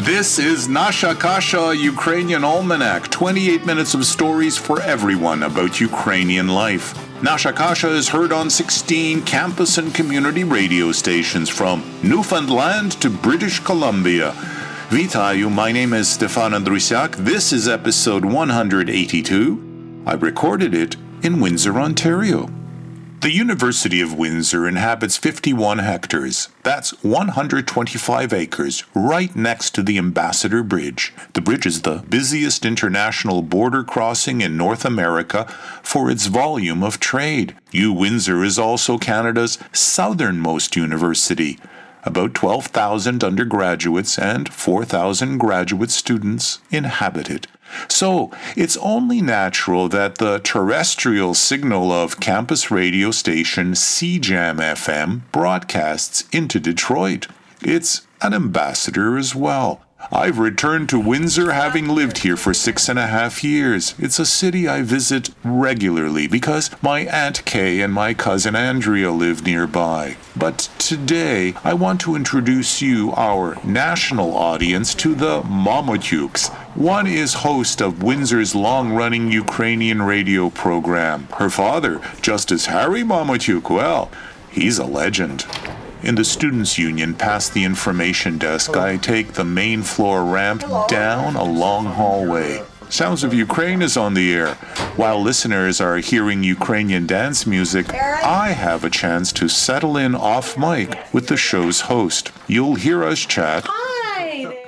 This is Nasha Kasha, Ukrainian Almanac, 28 minutes of stories for everyone about Ukrainian life. Nasha Kasha is heard on 16 campus and community radio stations from Newfoundland to British Columbia. Vitayu, my name is Stefan Andrusiak. This is episode 182. I recorded it in Windsor, Ontario. The University of Windsor inhabits 51 hectares. That's 125 acres, right next to the Ambassador Bridge. The bridge is the busiest international border crossing in North America for its volume of trade. U-Windsor is also Canada's southernmost university. About 12,000 undergraduates and 4,000 graduate students inhabit it. So, it's only natural that the terrestrial signal of campus radio station CJAM FM broadcasts into Detroit. It's an ambassador as well. I've returned to Windsor having lived here for 6.5 years. It's a city I visit regularly because my Aunt Kay and my cousin Andrea live nearby. But today, I want to introduce you, our national audience, to the Momotiuks. One is host of Windsor's long-running Ukrainian radio program. Her father, Justice Harry Momotiuk, well, he's a legend. In the Students' Union, past the information desk, I take the main floor ramp down a long hallway. Sounds of Ukraine is on the air. While listeners are hearing Ukrainian dance music, I have a chance to settle in off mic with the show's host. You'll hear us chat,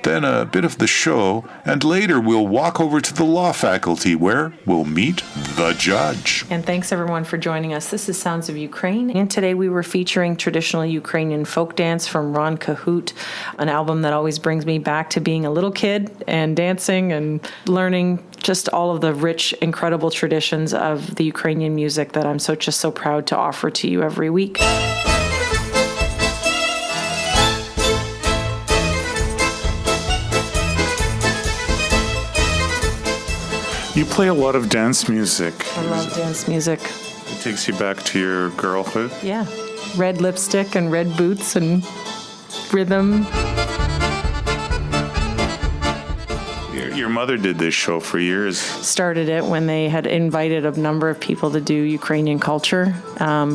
then a bit of the show, and later we'll walk over to the law faculty where we'll meet the judge. And thanks everyone for joining us. This is Sounds of Ukraine, and today we were featuring traditional Ukrainian folk dance from Ron Cahoot, an album that always brings me back to being a little kid and dancing and learning just all of the rich, incredible traditions of the Ukrainian music that I'm just so proud to offer to you every week. You play a lot of dance music. I love dance music. It takes you back to your girlhood. Yeah. Red lipstick and red boots and rhythm. Your mother did this show for years. Started it when they had invited a number of people to do Ukrainian culture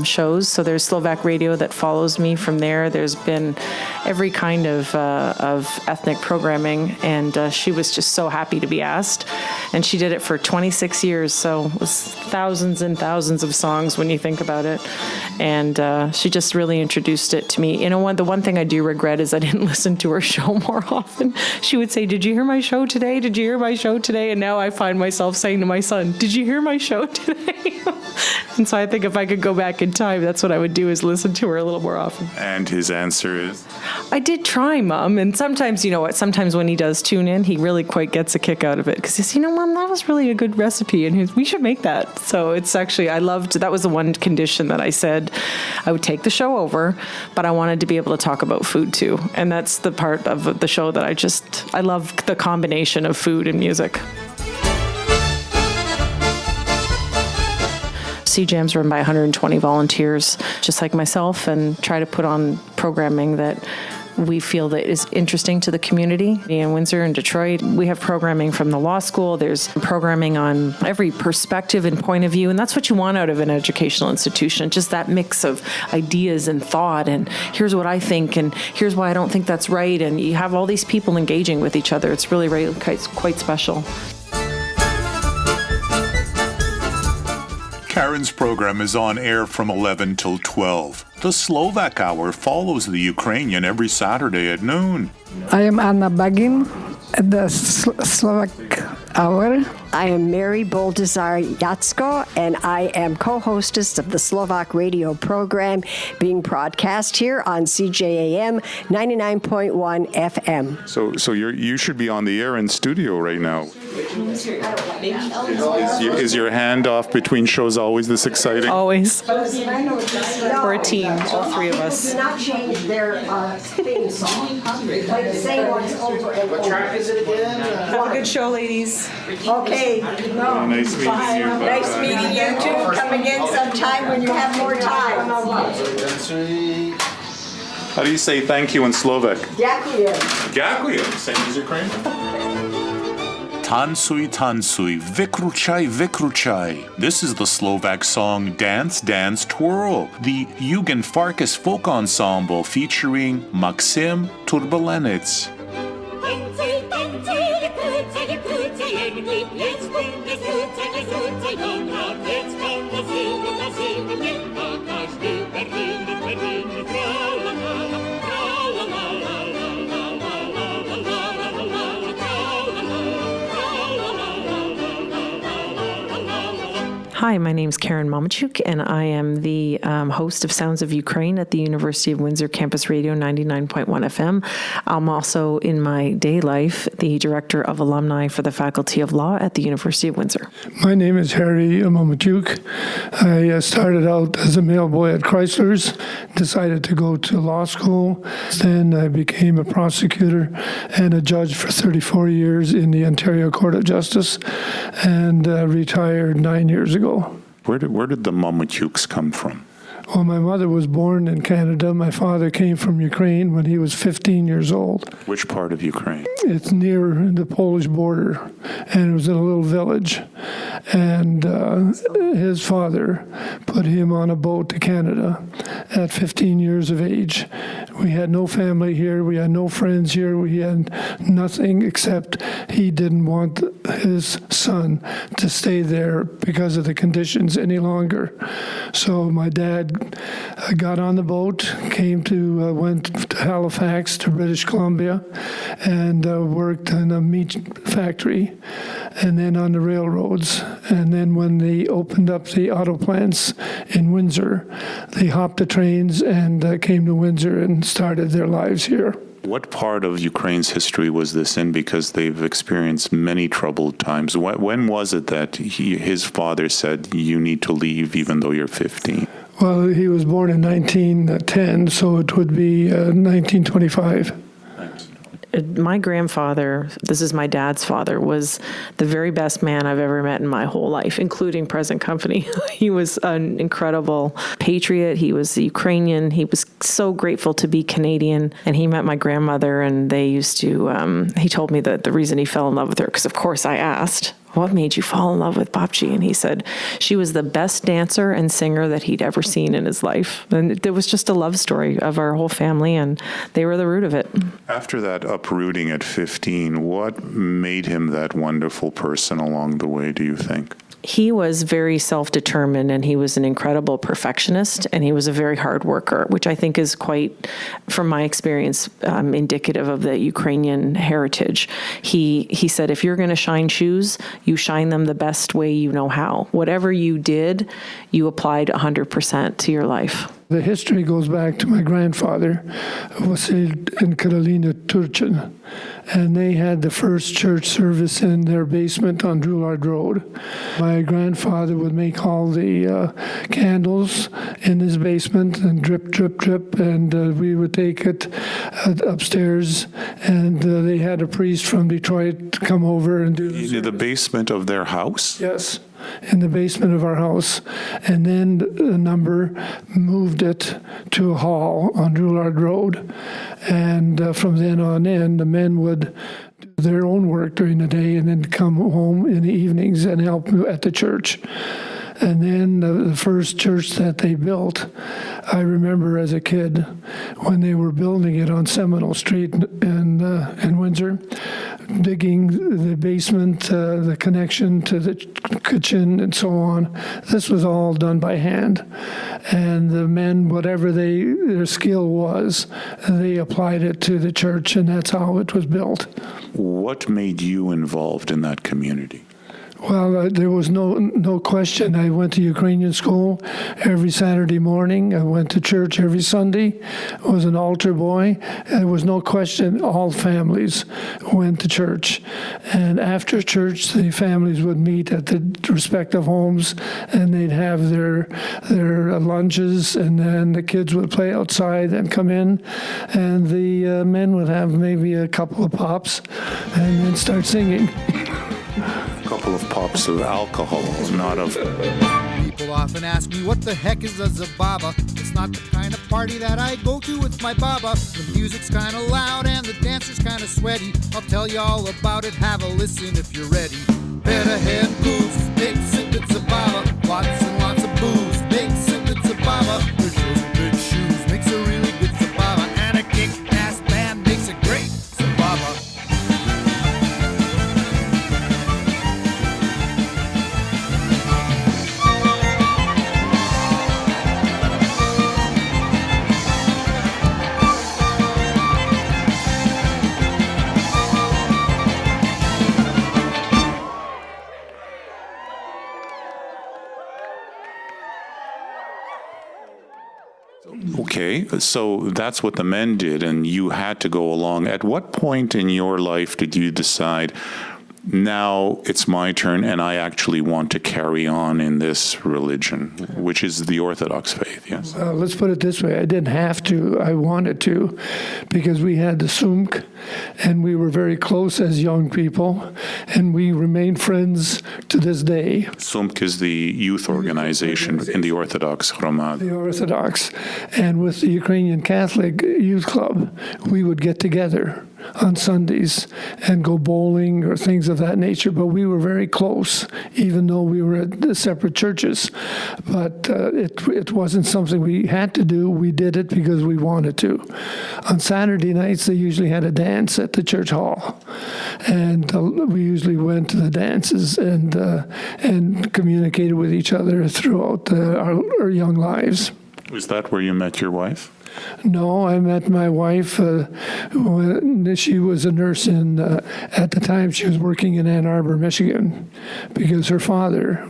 shows. So there's Slovak radio that follows me from there. There's been every kind of ethnic programming, and she was just so happy to be asked. And she did it for 26 years, so it was thousands and thousands of songs when you think about it. And she just really introduced it to me. You know, the one thing I do regret is I didn't listen to her show more often. She would say, "Did you hear my show today? Did you hear my show today?" And now I find myself saying to my son, "Did you hear my show today?" And so I think if I could go back in time, that's what I would do, is listen to her a little more often. And his answer is? I did try, Mom. And sometimes, you know what, sometimes when he does tune in, he really quite gets a kick out of it. Because he says, "You know, Mom, that was really a good recipe. And we should make that." So it's actually, that was the one condition that I said I would take the show over, but I wanted to be able to talk about food too. And that's the part of the show that I love the combination of food and music. CJAM's run by 120 volunteers, just like myself, and try to put on programming that we feel that is interesting to the community. In Windsor and Detroit, we have programming from the law school. There's programming on every perspective and point of view, and that's what you want out of an educational institution, just that mix of ideas and thought, and here's what I think, and here's why I don't think that's right, and you have all these people engaging with each other. It's really quite special. Karen's program is on air from 11 till 12. The Slovak Hour follows the Ukrainian every Saturday at noon. I am Anna Bagin at the Slovak Hour. I am Mary Boldazar Yatsko, and I am co-hostess of the Slovak radio program being broadcast here on CJAM 99.1 FM. So you should be on the air in studio right now. Is your handoff between shows always this exciting? Always. We're a team, all three of us. Do not change their theme song. Play the same ones over and over. What track is it again? Have a good show, ladies. Okay. No. Nice meeting you. Nice meeting you too. Come again sometime when you have more time. How do you say thank you in Slovak? Ďakujem. Ďakujem. Same as Ukrainian. Tansuj, tansuj, vykruchaj, vykruchaj. This is the Slovak song Dance, Dance, Twirl, the Jugendfarkas folk ensemble featuring Maxim Turbulenec. Hi, my name's Karen Momotiuks, and I am the host of Sounds of Ukraine at the University of Windsor Campus Radio 99.1 FM. I'm also, in my day life, the Director of Alumni for the Faculty of Law at the University of Windsor. My name is Harry Momotiuks. I started out as a mailboy at Chrysler's, decided to go to law school. Then I became a prosecutor and a judge for 34 years in the Ontario Court of Justice, and retired 9 years ago. Where did the Momotiuks come from? Well, my mother was born in Canada. My father came from Ukraine when he was 15 years old. Which part of Ukraine? It's near the Polish border, and it was in a little village. And his father put him on a boat to Canada at 15 years of age. We had no family here. We had no friends here. We had nothing except he didn't want his son to stay there because of the conditions any longer. So my dad got on the boat, went to Halifax, to British Columbia, and worked in a meat factory, and then on the railroads. And then when they opened up the auto plants in Windsor, they hopped the trains and came to Windsor and started their lives here. What part of Ukraine's history was this in? Because they've experienced many troubled times. When was it that his father said, you need to leave even though you're 15? Well, he was born in 1910, so it would be 1925. My grandfather, this is my dad's father, was the very best man I've ever met in my whole life, including present company. He was an incredible patriot. He was Ukrainian. He was so grateful to be Canadian. And he met my grandmother, and they used to, he told me that the reason he fell in love with her, because of course I asked, what made you fall in love with Babci? And he said she was the best dancer and singer that he'd ever seen in his life. And there was just a love story of our whole family, and they were the root of it. After that uprooting at 15, what made him that wonderful person along the way, do you think? He was very self-determined, and he was an incredible perfectionist, and he was a very hard worker, which I think is quite, from my experience, indicative of the Ukrainian heritage. He said, if you're going to shine shoes, you shine them the best way you know how. Whatever you did, you applied 100% to your life. The history goes back to my grandfather, Vasil and Karolina Turchin, and they had the first church service in their basement on Drulard Road. My grandfather would make all the candles in his basement and drip, drip, drip, and we would take it upstairs, and they had a priest from Detroit to come over and do the basement of their house? Yes. In the basement of our house, and then a number moved it to a hall on Drulard Road, and from then on in, the men would do their own work during the day and then come home in the evenings and help at the church. And then the first church that they built, I remember as a kid when they were building it on Seminole Street in Windsor, digging the basement, the connection to the kitchen, and so on. This was all done by hand. And the men, whatever their skill was, they applied it to the church, and that's how it was built. What made you involved in that community? Well, there was no question. I went to Ukrainian school every Saturday morning. I went to church every Sunday. I was an altar boy. There was no question. All families went to church. And after church, the families would meet at the respective homes, and they'd have their lunches, and then the kids would play outside and come in, and the men would have maybe a couple of pops and then start singing. Couple of pops of alcohol, not of... People often ask me, what the heck is a zababa? It's not the kind of party that I go to with my baba. The music's kinda loud and the dancer's kinda sweaty. I'll tell you all about it, have a listen if you're ready. Head ahead moves, big sippets of baba. Lots and lots of booze, big sippets of baba. Good clothes and good shoes makes a really good sababa. And a kick-ass band makes a great sababa. Okay, so that's what the men did, and you had to go along. At what point in your life did you decide, now it's my turn and I actually want to carry on in this religion, which is the Orthodox faith, yes? Let's put it this way. I didn't have to. I wanted to, because we had the Sumk, and we were very close as young people, and we remain friends to this day. Sumk is the youth organization in the Orthodox Chromad. The Orthodox. And with the Ukrainian Catholic Youth Club, we would get together on Sundays and go bowling or things of that nature. But we were very close, even though we were at separate churches. But it wasn't something we had to do. We did it because we wanted to. On Saturday nights, they usually had a dance at the church hall. And we usually went to the dances and communicated with each other throughout our young lives. Was that where you met your wife? No, I met my wife when she was a nurse at the time she was working in Ann Arbor, Michigan, because her father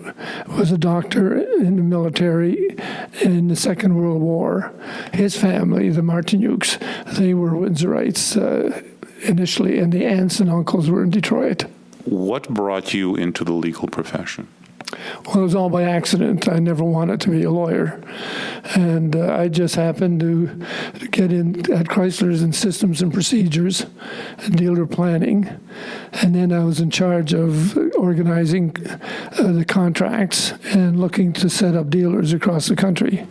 was a doctor in the military in the Second World War. His family, the Momotiuks, they were Windsorites initially, and the aunts and uncles were in Detroit. What brought you into the legal profession? Well, it was all by accident. I never wanted to be a lawyer. And I just happened to get in at Chrysler's in Systems and Procedures, dealer planning. And then I was in charge of organizing the contracts and looking to set up dealers across the country.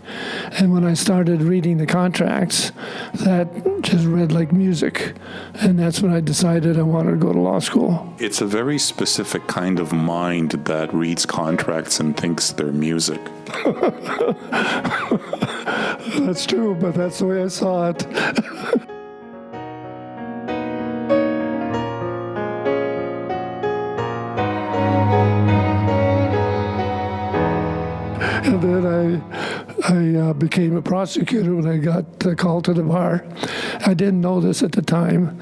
And when I started reading the contracts, that just read like music. And that's when I decided I wanted to go to law school. It's a very specific kind of mind that reads contracts and thinks they're music. That's true, but that's the way I saw it. And then I became a prosecutor when I got called to the bar. I didn't know this at the time,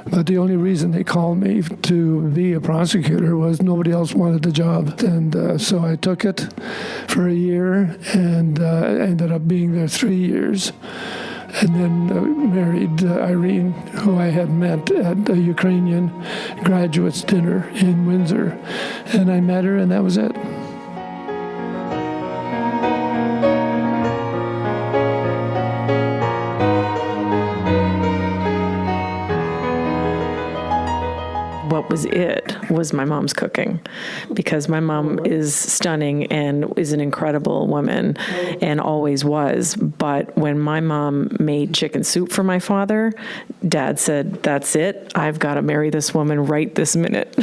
but the only reason they called me to be a prosecutor was nobody else wanted the job. And so I took it for a year and ended up being there 3 years. And then married Irene, who I had met at a Ukrainian graduates dinner in Windsor. And I met her, and that was it. What was it was my mom's cooking, because my mom is stunning and is an incredible woman and always was. But when my mom made chicken soup for my father, Dad said, that's it. I've got to marry this woman right this minute.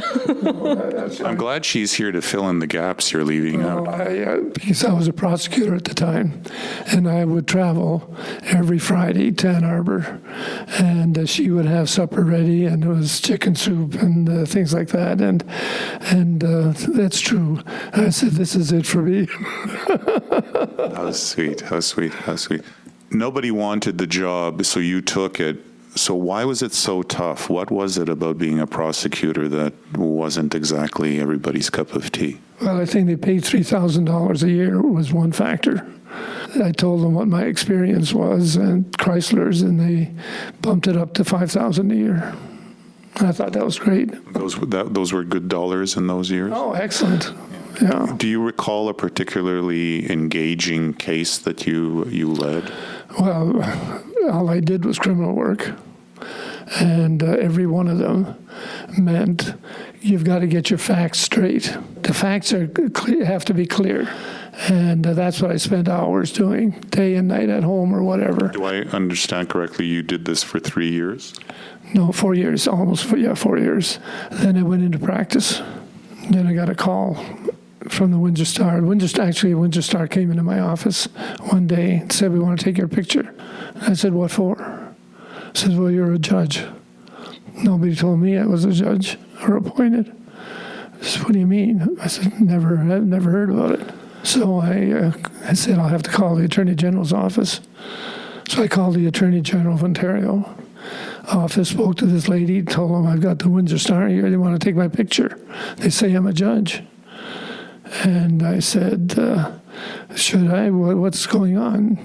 I'm glad she's here to fill in the gaps you're leaving out. Because I was a prosecutor at the time, and I would travel every Friday to Ann Arbor, and she would have supper ready, and it was chicken soup and things like that, and that's true. I said, this is it for me. How sweet, how sweet, how sweet. Nobody wanted the job, so you took it. So why was it so tough? What was it about being a prosecutor that wasn't exactly everybody's cup of tea? Well, I think they paid $3,000 a year was one factor. I told them what my experience was, and Chrysler's, and they bumped it up to $5,000 a year. I thought that was great. Those were good dollars in those years? Oh, excellent. Yeah. Do you recall a particularly engaging case that you led? Well, all I did was criminal work. And every one of them meant you've got to get your facts straight. The facts have to be clear. And that's what I spent hours doing, day and night at home or whatever. Do I understand correctly you did this for 3 years? No, 4 years, almost, 4 years. Then I went into practice. Then I got a call from the Windsor Star. Windsor Star came into my office one day and said, "We want to take your picture." I said, "What for?" I said, "Well, you're a judge." Nobody told me I was a judge or appointed. I said, "What do you mean?" I said, I've never heard about it. So I said, "I'll have to call the Attorney General's office." So I called the Attorney General of Ontario office, spoke to this lady, told them I've got the Windsor Star here. They want to take my picture. They say I'm a judge. And I said, should I? What's going on?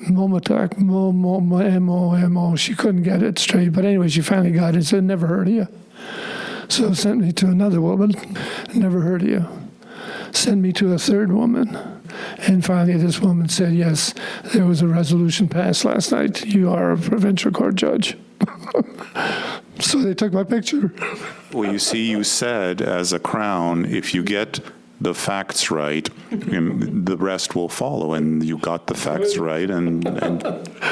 Momotiuks, M-O-M-O. She couldn't get it straight. But anyway, she finally got it. Said, "Never heard of you." So sent me to another woman. "Never heard of you." Sent me to a third woman. And finally, this woman said, "Yes, there was a resolution passed last night. You are a provincial court judge." So they took my picture. Well, you see, you said as a Crown, if you get the facts right, the rest will follow, and you got the facts right, and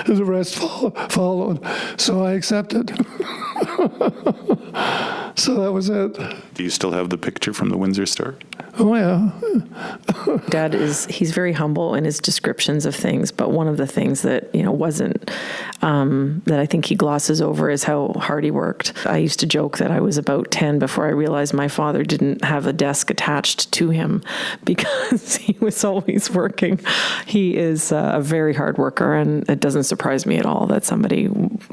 the rest followed. So I accepted. So that was it. Do you still have the picture from the Windsor Star? Oh, yeah. Dad he's very humble in his descriptions of things, but one of the things that, wasn't, that I think he glosses over is how hard he worked. I used to joke that I was about 10 before I realized my father didn't have a desk attached to him because he was always working. He is a very hard worker, and it doesn't surprise me at all that somebody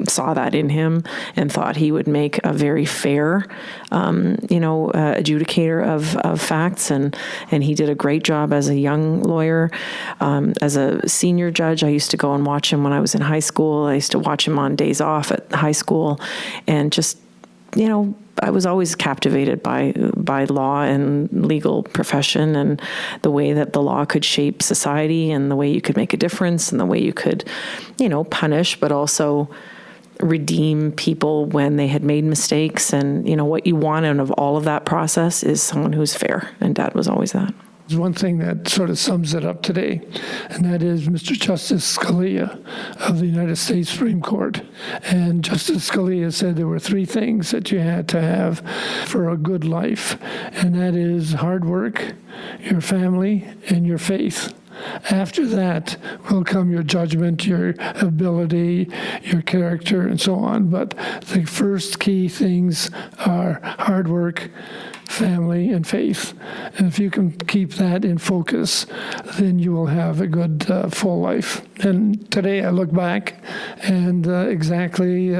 saw that in him and thought he would make a very fair, adjudicator of facts. And he did a great job as a young lawyer. As a senior judge, I used to go and watch him when I was in high school. I used to watch him on days off at high school, and just, I was always captivated by law and legal profession and the way that the law could shape society and the way you could make a difference and the way you could, punish, but also redeem people when they had made mistakes. And, what you want out of all of that process is someone who's fair. And Dad was always that. There's one thing that sort of sums it up today, and that is Mr. Justice Scalia of the United States Supreme Court. And Justice Scalia said there were 3 things that you had to have for a good life, and that is hard work, your family, and your faith. After that will come your judgment, your ability, your character, and so on. But the first key things are hard work, family, and faith. And if you can keep that in focus, then you will have a good, full life. And today I look back and exactly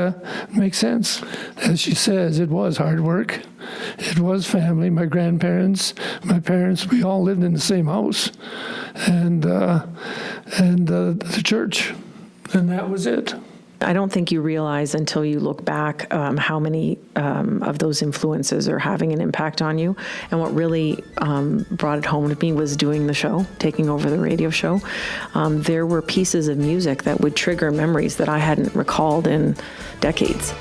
makes sense. As she says, it was hard work. It was family, my grandparents, my parents, we all lived in the same house. And the church. And that was it. I don't think you realize until you look back how many of those influences are having an impact on you. And what really brought it home to me was doing the show, taking over the radio show. There were pieces of music that would trigger memories that I hadn't recalled in decades.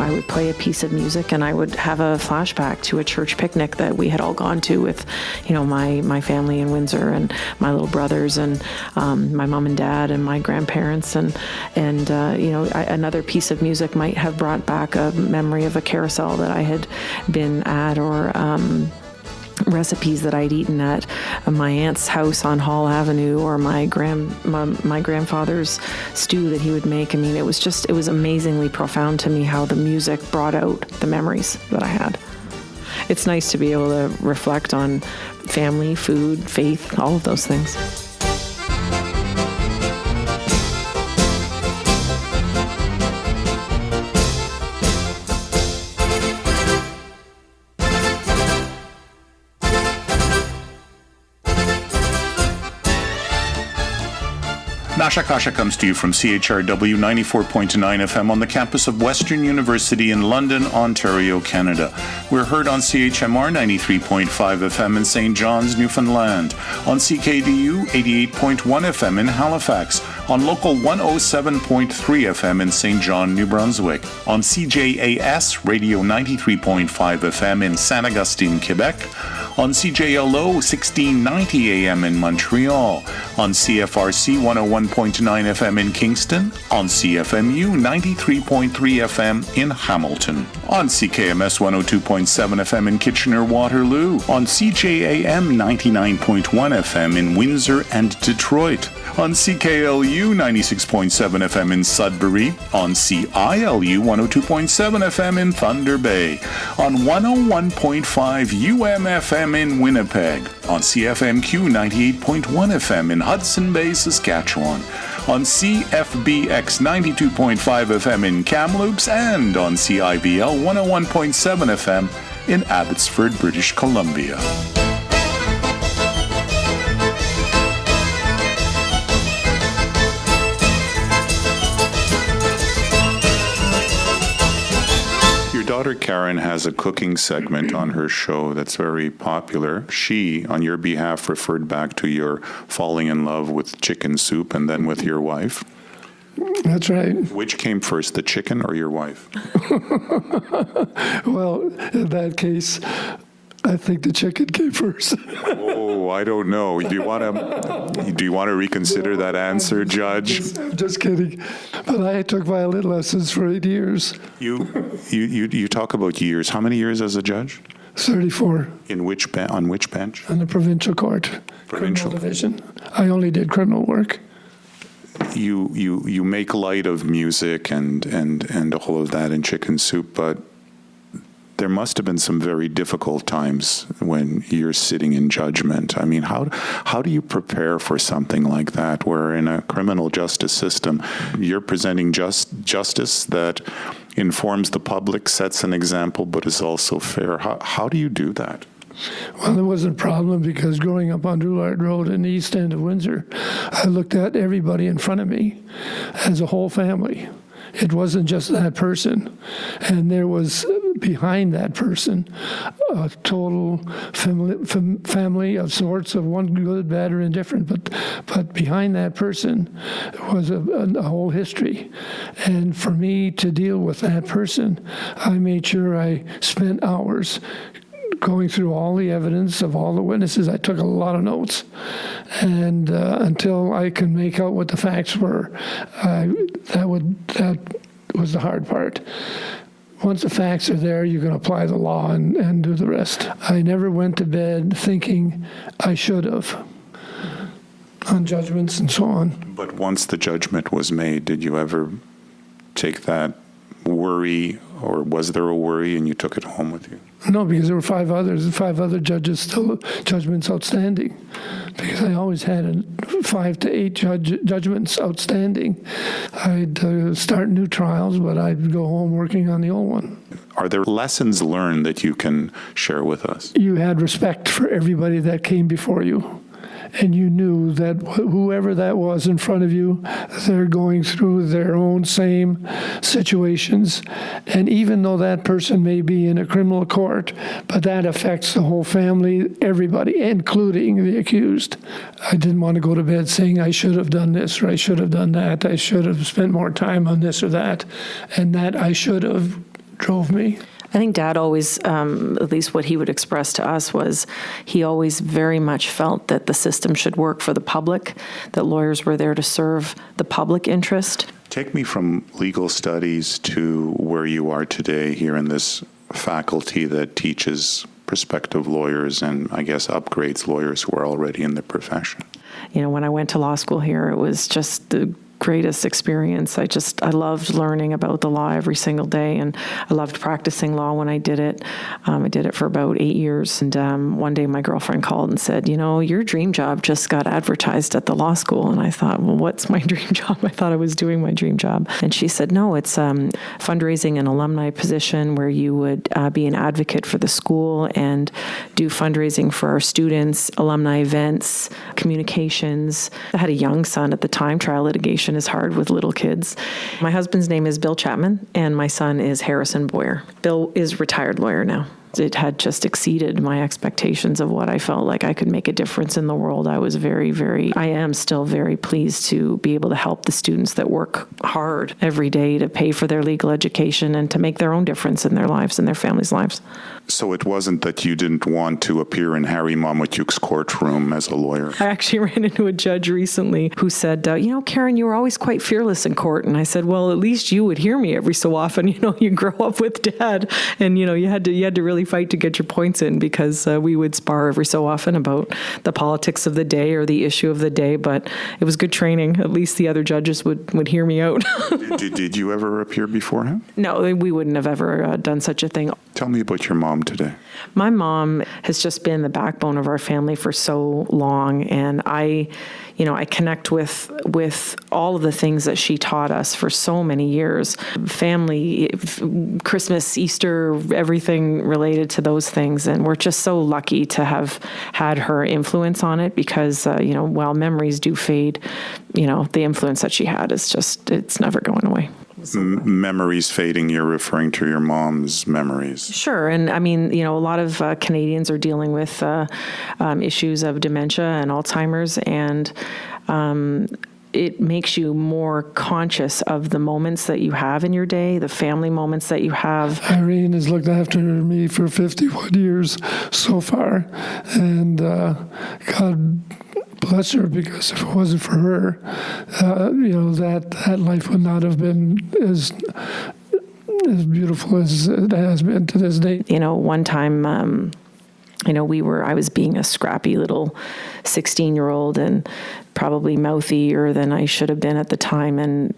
I would play a piece of music and I would have a flashback to a church picnic that we had all gone to with, my family in Windsor and my little brothers and my mom and dad and my grandparents. And another piece of music might have brought back a memory of a carousel that I had been at, or recipes that I'd eaten at my aunt's house on Hall Avenue, or my grandfather's stew that he would make. I mean, it was amazingly profound to me how the music brought out the memories that I had. It's nice to be able to reflect on family, food, faith, all of those things. Nasha Kasha comes to you from CHRW 94.9 FM on the campus of Western University in London, Ontario, Canada. We're heard on CHMR 93.5 FM in St. John's, Newfoundland, on CKDU 88.1 FM in Halifax, on Local 107.3 FM in St. John, New Brunswick, on CJAS Radio 93.5 FM in Saint Augustine, Quebec, on CJLO 1690 AM in Montreal, on CFRC 101.9 FM in Kingston, on CFMU 93.3 FM in Hamilton, on CKMS 102.7 FM in Kitchener-Waterloo, on CJAM 99.1 FM in Windsor and Detroit, on CKLU 96.7 FM in Sudbury, on CILU 102.7 FM in Thunder Bay, on 101.5 UMFM in Winnipeg, on CFMQ 98.1 FM in Hudson Bay, Saskatchewan, on CFBX 92.5 FM in Kamloops, and on CIVL 101.7 FM in Abbotsford, British Columbia. Daughter Karen has a cooking segment on her show that's very popular. She, on your behalf, referred back to your falling in love with chicken soup and then with your wife. That's right. Which came first, the chicken or your wife? Well, in that case, I think the chicken came first. Oh, I don't know. Do you want to reconsider that answer, Judge? I'm just kidding. But I took violin lessons for 8 years. You talk about years. How many years as a judge? 34. On which bench? On the provincial court. Criminal division. I only did criminal work. You make light of music and all of that in Chicken Soup, but there must have been some very difficult times when you're sitting in judgment. I mean, how do you prepare for something like that, where in a criminal justice system, you're presenting justice that informs the public, sets an example, but is also fair? How do you do that? Well, it wasn't a problem because growing up on Doulard Road in the east end of Windsor, I looked at everybody in front of me as a whole family. It wasn't just that person. And there was behind that person a total family of sorts, of one good, bad, or indifferent. But behind that person was a whole history. And for me to deal with that person, I made sure I spent hours going through all the evidence of all the witnesses. I took a lot of notes, and until I could make out what the facts were, that was the hard part. Once the facts are there, you can apply the law and do the rest. I never went to bed thinking I should have on judgments and so on. But once the judgment was made, did you ever take that worry, or was there a worry and you took it home with you? No, because there were five other judges still judgments outstanding. Because I always had 5 to 8 judgments outstanding. I'd start new trials, but I'd go home working on the old one. Are there lessons learned that you can share with us? You had respect for everybody that came before you. And you knew that whoever that was in front of you, they're going through their own same situations. And even though that person may be in a criminal court, but that affects the whole family, everybody, including the accused. I didn't want to go to bed saying I should have done this or I should have done that. I should have spent more time on this or that. And that I should have drove me. I think Dad always, at least what he would express to us, was he always very much felt that the system should work for the public, that lawyers were there to serve the public interest. Take me from legal studies to where you are today here in this faculty that teaches prospective lawyers and I guess upgrades lawyers who are already in the profession. You know, when I went to law school here, it was just the greatest experience. I loved learning about the law every single day, and I loved practicing law when I did it. I did it for about 8 years, and one day my girlfriend called and said, your dream job just got advertised at the law school. And I thought, well, what's my dream job? I thought I was doing my dream job. And she said, no, it's fundraising and alumni position where you would be an advocate for the school and do fundraising for our students, alumni events, communications. I had a young son at the time. Trial litigation is hard with little kids. My husband's name is Bill Chapman, and my son is Harrison Boyer. Bill is a retired lawyer now. It had just exceeded my expectations of what I felt like I could make a difference in the world. I am still very pleased to be able to help the students that work hard every day to pay for their legal education and to make their own difference in their lives and their families' lives. So it wasn't that you didn't want to appear in Harry Momotiuks' courtroom as a lawyer? I actually ran into a judge recently who said, Karen, you were always quite fearless in court. And I said, well, at least you would hear me every so often. You grow up with Dad, and you had to really fight to get your points in, because we would spar every so often about the politics of the day or the issue of the day. But it was good training. At least the other judges would hear me out. Did you ever appear before him? No, we wouldn't have ever done such a thing. Tell me about your mom today. My mom has just been the backbone of our family for so long, and I connect with all of the things that she taught us for so many years. Family, Christmas, Easter, everything related to those things. And we're just so lucky to have had her influence on it, because, while memories do fade, the influence that she had it's never going away. Memories fading, you're referring to your mom's memories. Sure. And I mean, a lot of Canadians are dealing with issues of dementia and Alzheimer's, and it makes you more conscious of the moments that you have in your day, the family moments that you have. Irene has looked after me for 51 years so far, and God bless her, because if it wasn't for her, that life would not have been as beautiful as it has been to this day. One time, I was being a scrappy little 16-year-old and probably mouthier than I should have been at the time. And,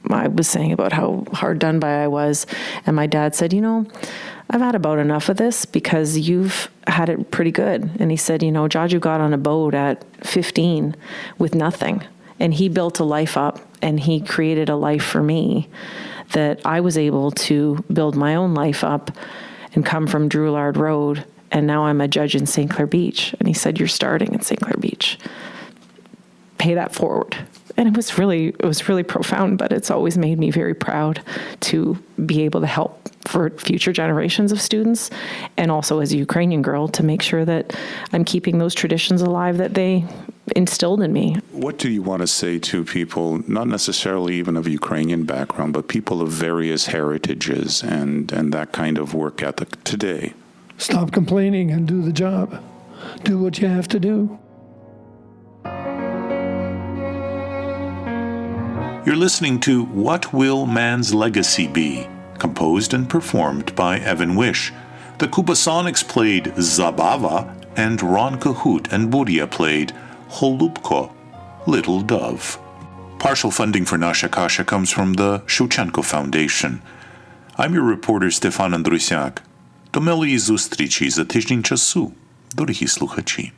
I was saying about how hard done by I was. And my dad said, I've had about enough of this, because you've had it pretty good. And he said, Jaju got on a boat at 15 with nothing. And he built a life up, and he created a life for me that I was able to build my own life up and come from Drouillard Road. And now I'm a judge in St. Clair Beach. And he said, you're starting in St. Clair Beach. Pay that forward. And it was really profound, but it's always made me very proud to be able to help for future generations of students, and also as a Ukrainian girl to make sure that I'm keeping those traditions alive that they instilled in me. What do you want to say to people, not necessarily even of Ukrainian background, but people of various heritages and that kind of work ethic today? Stop complaining and do the job. Do what you have to do. You're listening to What Will Man's Legacy Be? Composed and performed by Evan Wish. The Kubasonics played Zabava, and Ron Cahoot and Buria played Holubko, Little Dove. Partial funding for Nasha Kasha comes from the Shevchenko Foundation. I'm your reporter Stefan Andrusiak. До милої зустрічі за тиждень часу, дорогі слухачі.